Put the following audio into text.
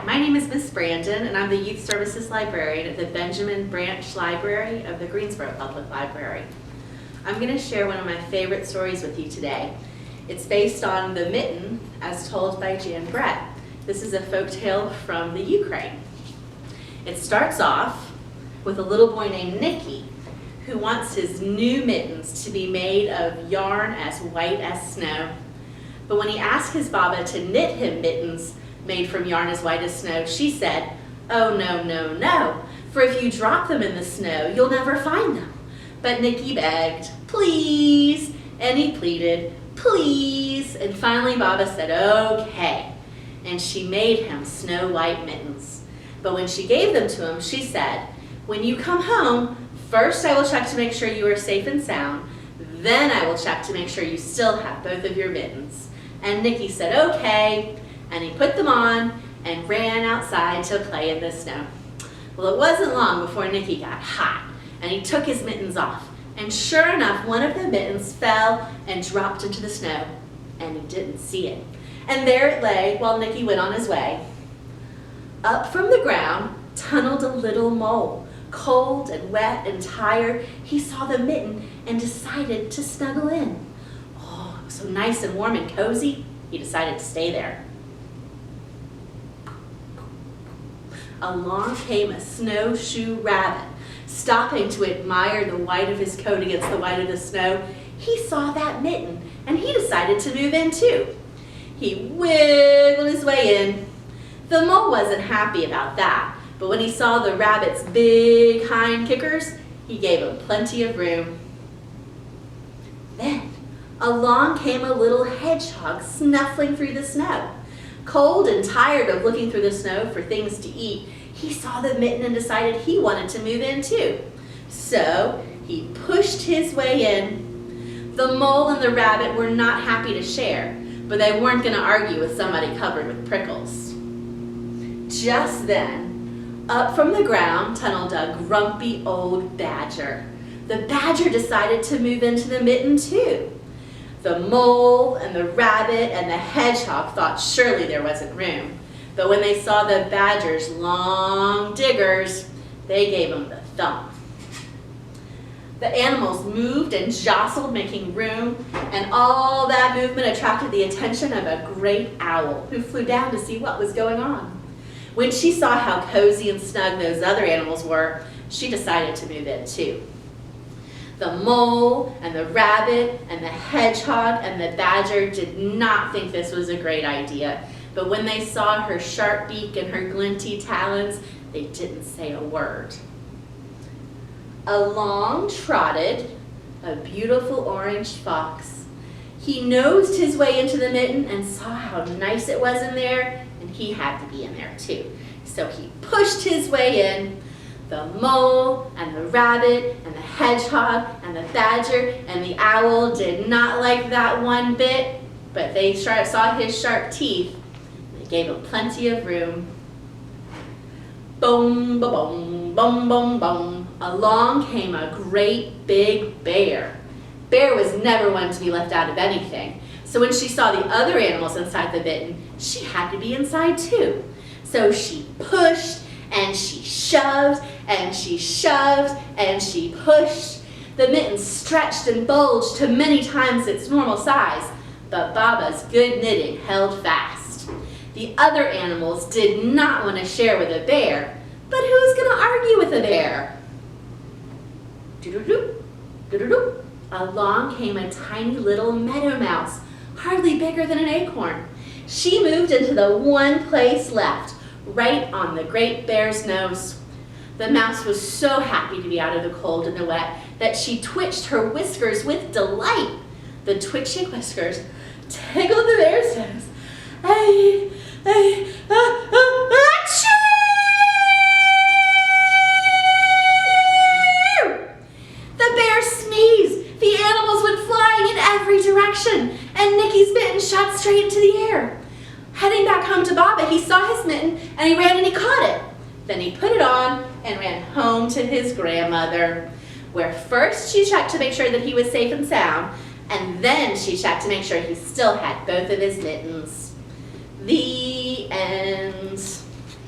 My name is Miss Brandon, and I'm the Youth Services Librarian at the Benjamin Branch Library of the Greensboro Public Library. I'm going to share one of my favorite stories with you today. It's based on the Mitten, as told by Jan Brett. This is a folktale from the Ukraine. It starts off with a little boy named Nicky, who wants his new mittens to be made of yarn as white as snow. But when he asked his Baba to knit him mittens made from yarn as white as snow, she said, "Oh, no, no, no, for if you drop them in the snow, you'll never find them." But Nicky begged, "Please," and he pleaded, "Please," and finally Baba said, "Okay," and she made him snow white mittens. But when she gave them to him, she said, "When you come home, first I will check to make sure you are safe and sound, then I will check to make sure you still have both of your mittens." And Nicky said, "Okay," and he put them on and ran outside to play in the snow. Well, it wasn't long before Nicky got hot, and he took his mittens off, and sure enough, one of the mittens fell and dropped into the snow, and he didn't see it. And there it lay while Nicky went on his way. Up from the ground tunneled a little mole. Cold and wet and tired, he saw the mitten and decided to snuggle in. Oh, it was so nice and warm and cozy, he decided to stay there. Along came a snowshoe rabbit. Stopping to admire the white of his coat against the white of the snow, he saw that mitten and he decided to move in too. He wiggled his way in. The mole wasn't happy about that, but when he saw the rabbit's big hind kickers, he gave him plenty of room. Then along came a little hedgehog snuffling through the snow. Cold and tired of looking through the snow for things to eat, he saw the mitten and decided he wanted to move in too. So he pushed his way in. The mole and the rabbit were not happy to share, but they weren't going to argue with somebody covered with prickles. Just then, up from the ground tunneled a grumpy old badger. The badger decided to move into the mitten too. The mole and the rabbit and the hedgehog thought surely there wasn't room, but when they saw the badger's long diggers, they gave him the thumb. The animals moved and jostled, making room, and all that movement attracted the attention of a great owl who flew down to see what was going on. When she saw how cozy and snug those other animals were, she decided to move in too. The mole and the rabbit and the hedgehog and the badger did not think this was a great idea, but when they saw her sharp beak and her glinty talons, they didn't say a word. Along trotted a beautiful orange fox. He nosed his way into the mitten and saw how nice it was in there, and he had to be in there too. So he pushed his way in. The mole and the rabbit and the hedgehog and the badger and the owl did not like that one bit, but they saw his sharp teeth. They gave him plenty of room. Boom, ba boom, boom, boom, boom. Along came a great big bear. Bear was never one to be left out of anything. So when she saw the other animals inside the mitten, she had to be inside too. So she pushed and she shoved and she shoved and she pushed. The mitten stretched and bulged to many times its normal size, but Baba's good knitting held fast. The other animals did not want to share with a bear, but who's going to argue with a bear? Doo-doo-doo, doo-doo-doo. Along came a tiny little meadow mouse, hardly bigger than an acorn. She moved into the one place left, right on the great bear's nose. The mouse was so happy to be out of the cold and the wet that she twitched her whiskers with delight. The twitching whiskers tickled the bear's nose. Hey, hey, achoo! The bear sneezed. The animals went flying in every direction, and Nicky's mitten shot straight into the air. Heading back home to Baba, he saw his mitten and he ran and he caught it. Then he put it on and ran home to his grandmother, where first she checked to make sure that he was safe and sound, and then she checked to make sure he still had both of his mittens. The